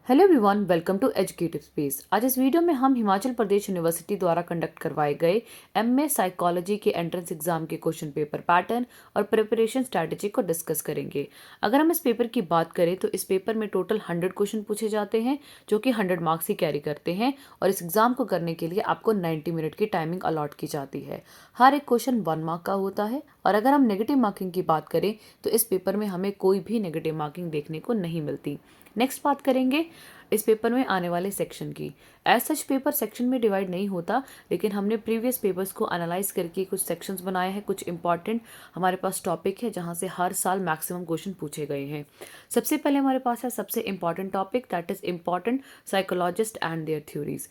Hello everyone, welcome to Educative Space. आज इस video में हम हिमाचल प्रदेश यूनिवर्सिटी द्वारा कंडक्ट करवाए गए एमए साइकोलॉजी के एंट्रेंस एग्जाम के क्वेश्चन पेपर पैटर्न और प्रिपरेशन स्ट्रैटेजी को डिस्कस करेंगे। अगर हम इस पेपर की बात करें तो इस पेपर में टोटल 100 क्वेश्चन पूछे जाते हैं जो कि 100 मार्क्स ही कैरी करते हैं और इस एग्जाम को करने के लिए आपको 90 मिनट की टाइमिंग अलॉट की जाती है। हर एक क्वेश्चन 1 मार्क का होता है और अगर हम नेगेटिव मार्किंग की बात करें तो इस पेपर में हमें कोई भी नेगेटिव मार्किंग देखने को नहीं मिलती। नेक्स्ट बात करेंगे इस पेपर में आने वाले सेक्शन की। एज सच पेपर सेक्शन में डिवाइड नहीं होता, लेकिन हमने प्रीवियस पेपर्स को एनालाइज करके कुछ सेक्शंस बनाए हैं। कुछ इंपॉर्टेंट हमारे पास टॉपिक है जहां से हर साल मैक्सिमम क्वेश्चन पूछे गए हैं। सबसे पहले हमारे पास है सबसे important topic, that is important psychologist and their theories.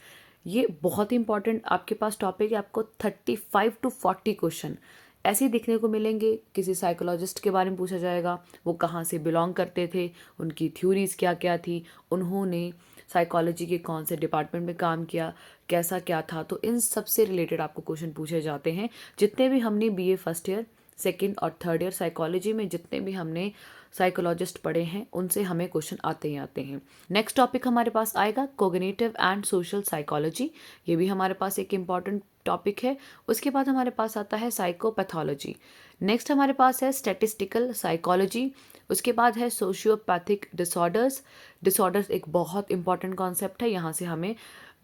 ये बहुत ही इंपॉर्टेंट आपके पास टॉपिक है। आपको 35 to 40 क्वेश्चन ऐसे ही देखने को मिलेंगे। किसी साइकोलॉजिस्ट के बारे में पूछा जाएगा, वो कहाँ से बिलोंग करते थे, उनकी थ्योरीज क्या क्या थी, उन्होंने साइकोलॉजी के कौन से डिपार्टमेंट में काम किया, कैसा क्या था। तो इन सब से रिलेटेड आपको क्वेश्चन पूछे जाते हैं। जितने भी हमने बीए फर्स्ट ईयर, सेकेंड और थर्ड ईयर साइकोलॉजी में जितने भी हमने साइकोलॉजिस्ट पढ़े हैं उनसे हमें क्वेश्चन आते ही आते हैं। नेक्स्ट टॉपिक हमारे पास आएगा कोग्निटिव एंड सोशल साइकोलॉजी। ये भी हमारे पास एक इम्पॉर्टेंट टॉपिक है। उसके बाद हमारे पास आता है साइकोपैथोलॉजी। नेक्स्ट हमारे पास है स्टैटिस्टिकल साइकोलॉजी। उसके बाद है सोशियोपैथिक डिसऑर्डर्स। डिसऑर्डर्स एक बहुत इंपॉर्टेंट कॉन्सेप्ट है, यहाँ से हमें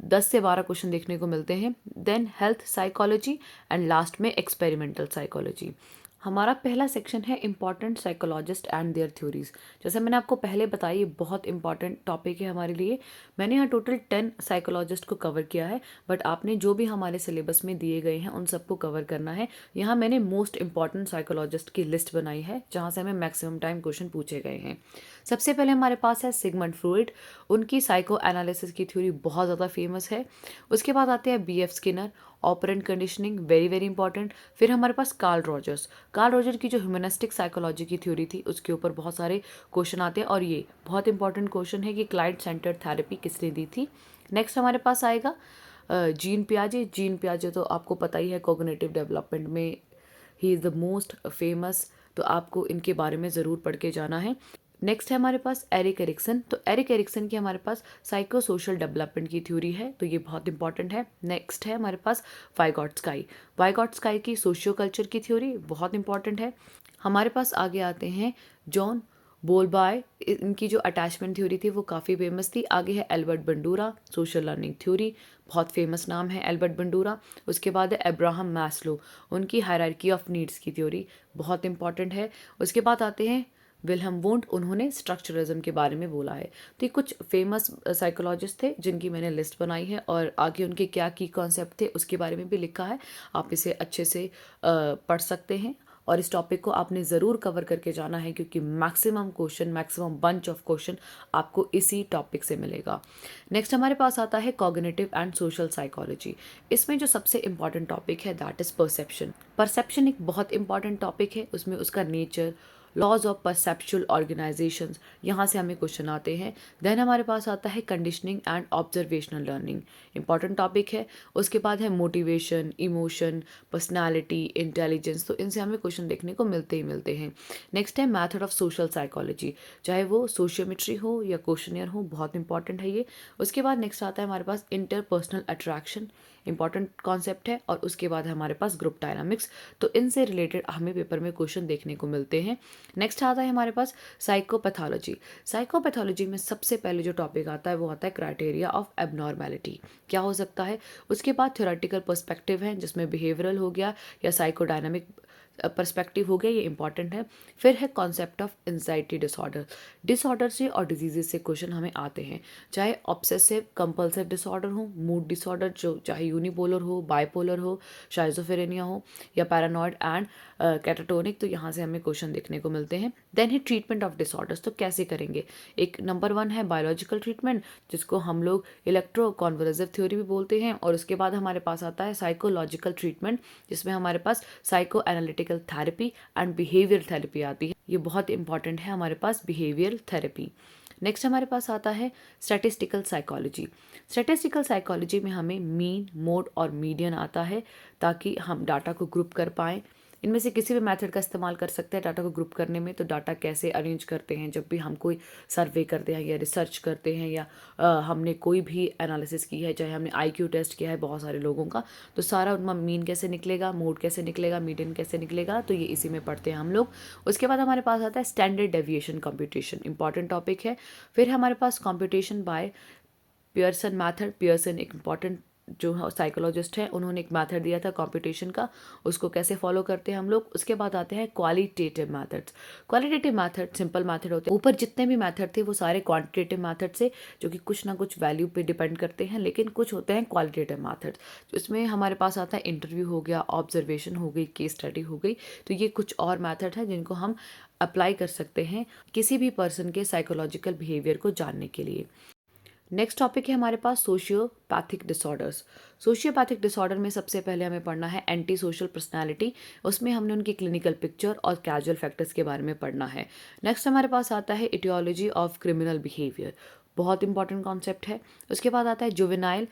10 से 12 क्वेश्चन देखने को मिलते हैं। Then health psychology and last में एक्सपेरिमेंटल साइकोलॉजी। हमारा पहला सेक्शन है important psychologist and their theories. जैसे मैंने आपको पहले बताया, ये बहुत इंपॉर्टेंट टॉपिक है हमारे लिए। मैंने यहाँ टोटल 10 साइकोलॉजिस्ट को कवर किया है, बट आपने जो भी हमारे सिलेबस में दिए गए हैं उन सबको कवर करना है। यहाँ मैंने मोस्ट इंपॉर्टेंट साइकोलॉजिस्ट की लिस्ट बनाई है जहाँ से हमें मैक्सिमम टाइम क्वेश्चन पूछे गए हैं। सबसे पहले हमारे पास है सिगमंड फ्रॉइड। उनकी साइको एनालिसिस की थ्योरी बहुत ज़्यादा फेमस है। उसके बाद आते हैं BF Skinner, operant conditioning, very very important. फिर हमारे पास कार्ल रॉजर्स। कार्ल रॉजर की जो ह्यूमनिस्टिक साइकोलॉजी की थ्योरी थी उसके ऊपर बहुत सारे क्वेश्चन आते हैं और ये बहुत इंपॉर्टेंट क्वेश्चन है कि क्लाइंट सेंटर्ड थेरेपी किसने दी थी। नेक्स्ट हमारे पास आएगा जीन पियाजे। जीन पियाजे तो आपको पता ही है, कोग्निटिव डेवलपमेंट में he is the most famous, तो आपको इनके बारे में ज़रूर पढ़ के जाना है। नेक्स्ट है हमारे पास एरिक एरिक्सन। तो एरिक एरिक्सन की हमारे पास साइको सोशल डेवलपमेंट की थ्योरी है, तो ये बहुत इंपॉर्टेंट है। नेक्स्ट है हमारे पास वाइगॉट्स्काई। वाइगॉट्स्काई की सोशियो कल्चर की थ्योरी बहुत इंपॉर्टेंट है। हमारे पास आगे आते हैं जॉन बोलबाय। इनकी जो अटैचमेंट थ्योरी थी वो काफ़ी फेमस थी। आगे है Albert Bandura, social learning theory, बहुत फेमस नाम है एल्बर्ट बंडूरा। उसके बाद है अब्राहम मैस्लो, उनकी हायरार्की ऑफ नीड्स की थ्योरी बहुत इंपॉर्टेंट है। उसके बाद आते हैं विल्हम वुंड, उन्होंने स्ट्रक्चरलिज्म के बारे में बोला है। तो ये कुछ फेमस साइकोलॉजिस्ट थे जिनकी मैंने लिस्ट बनाई है और आगे उनके क्या की कॉन्सेप्ट थे उसके बारे में भी लिखा है। आप इसे अच्छे से पढ़ सकते हैं और इस टॉपिक को आपने ज़रूर कवर करके जाना है क्योंकि maximum question, maximum bunch of question आपको इसी टॉपिक से मिलेगा। नेक्स्ट हमारे पास आता है कॉग्निटिव एंड सोशल साइकोलॉजी। इसमें जो सबसे इंपॉर्टेंट टॉपिक है दैट इज़ परसेप्शन। परसेप्शन एक बहुत इंपॉर्टेंट टॉपिक है, उसमें उसका nature, laws of perceptual organizations, यहाँ से हमें क्वेश्चन आते हैं। देन हमारे पास आता है conditioning and observational learning, important topic है। उसके बाद है मोटिवेशन, इमोशन, पर्सनालिटी, इंटेलिजेंस, तो इनसे हमें क्वेश्चन देखने को मिलते ही मिलते हैं। नेक्स्ट है मैथड ऑफ सोशल साइकोलॉजी, चाहे वो सोशियोमेट्री हो या क्वेश्चनियर हो, बहुत इंपॉर्टेंट है ये। उसके बाद नेक्स्ट आता है हमारे पास इंटरपर्सनल अट्रैक्शन, इंपॉर्टेंट कॉन्सेप्ट है। और उसके बाद हमारे पास ग्रुप डायनामिक्स, तो इनसे रिलेटेड हमें पेपर में क्वेश्चन देखने को मिलते हैं। नेक्स्ट आता है हमारे पास साइकोपैथोलॉजी। साइकोपैथोलॉजी में सबसे पहले जो टॉपिक आता है वो आता है क्राइटेरिया ऑफ एबनॉर्मेलिटी, क्या हो सकता है। उसके बाद थ्योरेटिकल पर्सपेक्टिव है जिसमें बिहेवियरल हो गया या साइकोडायनामिक पर्सपेक्टिव हो गया, ये इंपॉर्टेंट है। फिर है concept of anxiety disorder. Disorder से और डिजीजेस से क्वेश्चन हमें आते हैं, चाहे ऑब्सेसिव कंपल्सिव डिसऑर्डर हो, मूड डिसऑर्डर जो चाहे यूनिपोलर हो, बाइपोलर हो, शाइजोफ्रेनिया हो या पैरानॉइड एंड कैटाटोनिक, तो यहाँ से हमें क्वेश्चन देखने को मिलते हैं। देन है ट्रीटमेंट ऑफ डिसऑर्डर्स, तो कैसे करेंगे। एक नंबर 1 है बायोलॉजिकल ट्रीटमेंट जिसको हम लोग इलेक्ट्रो कॉन्वल्सिव थ्योरी भी बोलते हैं। और उसके बाद हमारे पास आता है साइकोलॉजिकल ट्रीटमेंट जिसमें हमारे पास psychoanalytical therapy and behaviour therapy आती है। ये बहुत इंपॉर्टेंट है हमारे पास बिहेवियर थेरेपी। नेक्स्ट हमारे पास आता है स्टैटिस्टिकल साइकोलॉजी। स्टैटिस्टिकल साइकोलॉजी में हमें मीन, मोड और मीडियन आता है ताकि हम डाटा को ग्रुप कर पाएँ। इनमें से किसी भी मेथड का इस्तेमाल कर सकते हैं डाटा को ग्रुप करने में। तो डाटा कैसे अरेंज करते हैं जब भी हम कोई सर्वे करते हैं या रिसर्च करते हैं या हमने कोई भी एनालिसिस की है, चाहे हमने IQ टेस्ट किया है बहुत सारे लोगों का, तो सारा उनका मीन कैसे निकलेगा, मोड कैसे निकलेगा, मीडियन कैसे निकलेगा, तो ये इसी में पढ़ते हैं हम लोग। उसके बाद हमारे पास आता है standard deviation computation, important topic है। फिर हमारे पास computation by Pearson method. Pearson एक इम्पॉर्टेंट जो साइकोलॉजिस्ट है, उन्होंने एक मैथड दिया था कंप्यूटेशन का, उसको कैसे फॉलो करते हैं हम लोग। उसके बाद आते हैं qualitative methods. Qualitative method simple method होते हैं, ऊपर जितने भी मैथड थे वो सारे क्वांटिटेटिव मैथड से, जो कि कुछ ना कुछ वैल्यू पे डिपेंड करते हैं, लेकिन कुछ होते हैं क्वालिटेटिव मैथड्स। तो इसमें हमारे पास आता है इंटरव्यू हो गया, ऑब्जर्वेशन हो गई, केस स्टडी हो गई। तो ये कुछ और मैथड है जिनको हम अप्लाई कर सकते हैं किसी भी पर्सन के साइकोलॉजिकल बिहेवियर को जानने के लिए। नेक्स्ट टॉपिक है हमारे पास सोशियोपैथिक डिसऑर्डर्स। सोशियोपैथिक डिसऑर्डर में सबसे पहले हमें पढ़ना है एंटी सोशल पर्सनैलिटी। उसमें हमने उनकी क्लिनिकल पिक्चर और कैजुअल फैक्टर्स के बारे में पढ़ना है। नेक्स्ट हमारे पास आता है इटियोलॉजी ऑफ क्रिमिनल बिहेवियर, बहुत इंपॉर्टेंट कॉन्सेप्ट है। उसके बाद आता है juvenile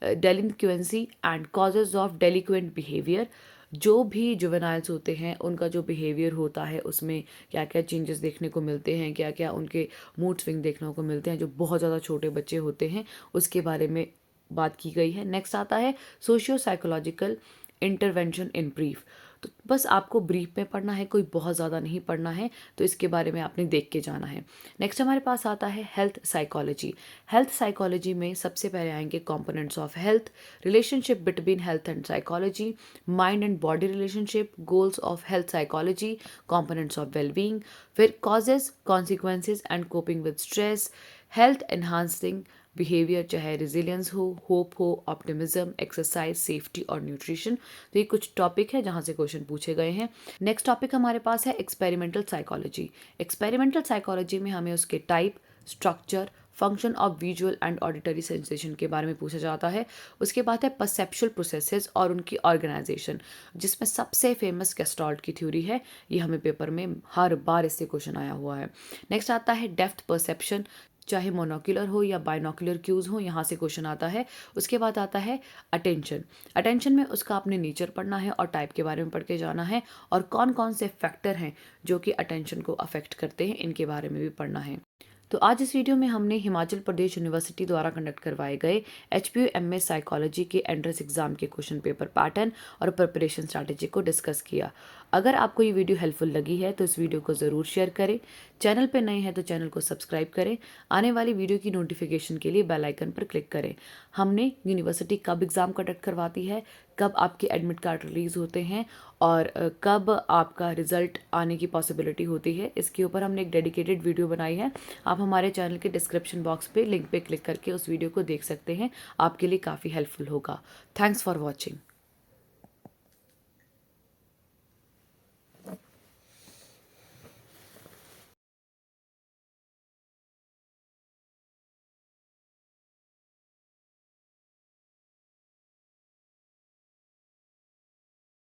delinquency and causes of delinquent behaviour. जो भी जुवेनाइल्स होते हैं उनका जो बिहेवियर होता है उसमें क्या क्या चेंजेस देखने को मिलते हैं, क्या क्या उनके मूड स्विंग देखने को मिलते हैं, जो बहुत ज़्यादा छोटे बच्चे होते हैं उसके बारे में बात की गई है। नेक्स्ट आता है socio psychological intervention in brief. तो बस आपको ब्रीफ में पढ़ना है, कोई बहुत ज़्यादा नहीं पढ़ना है, तो इसके बारे में आपने देख के जाना है। नेक्स्ट हमारे पास आता है हेल्थ साइकोलॉजी। हेल्थ साइकोलॉजी में सबसे पहले आएंगे components of health, relationship between health and psychology, mind and body relationship, goals of health psychology, components of wellbeing, फिर causes, consequences and coping with stress, health enhancing behaviour, चाहे resilience हो, hope हो, optimism, exercise, safety और nutrition. तो ये कुछ topic है जहाँ से क्वेश्चन पूछे गए हैं। नेक्स्ट टॉपिक हमारे पास है एक्सपेरिमेंटल साइकोलॉजी। एक्सपेरिमेंटल साइकोलॉजी में हमें उसके type, structure, function of visual and auditory sensation के बारे में पूछा जाता है। उसके बाद है परसेप्चुअल प्रोसेसेस और उनकी ऑर्गेनाइजेशन, जिसमें सबसे फेमस गेस्टाल्ट की थ्योरी है। ये हमें पेपर में हर बार इससे क्वेश्चन आया हुआ है। नेक्स्ट आता है डेप्थ परसेप्शन, चाहे मोनोक्यूलर हो या बाइनोक्यूलर क्यूज हो, यहाँ से क्वेश्चन आता है। उसके बाद आता है अटेंशन। अटेंशन में उसका आपने नेचर पढ़ना है और टाइप के बारे में पढ़ के जाना है, और कौन कौन से फैक्टर हैं जो कि अटेंशन को अफेक्ट करते हैं, इनके बारे में भी पढ़ना है। तो आज इस वीडियो में हमने हिमाचल प्रदेश यूनिवर्सिटी द्वारा कंडक्ट करवाए गए HPU MA साइकोलॉजी के एंट्रेंस एग्जाम के क्वेश्चन पेपर पैटर्न और प्रिपरेशन स्ट्रैटेजी को डिस्कस किया। अगर आपको ये वीडियो हेल्पफुल लगी है तो इस वीडियो को ज़रूर शेयर करें। चैनल पर नए हैं तो चैनल को सब्सक्राइब करें। आने वाली वीडियो की नोटिफिकेशन के लिए बेल आइकन पर क्लिक करें। हमने यूनिवर्सिटी कब एग्ज़ाम कंडक्ट करवाती है, कब आपके एडमिट कार्ड रिलीज़ होते हैं और कब आपका रिजल्ट आने की पॉसिबिलिटी होती है, इसके ऊपर हमने एक डेडिकेटेड वीडियो बनाई है। आप हमारे चैनल के डिस्क्रिप्शन बॉक्स पे लिंक पे क्लिक करके उस वीडियो को देख सकते हैं, आपके लिए काफ़ी हेल्पफुल होगा। Thanks for watching.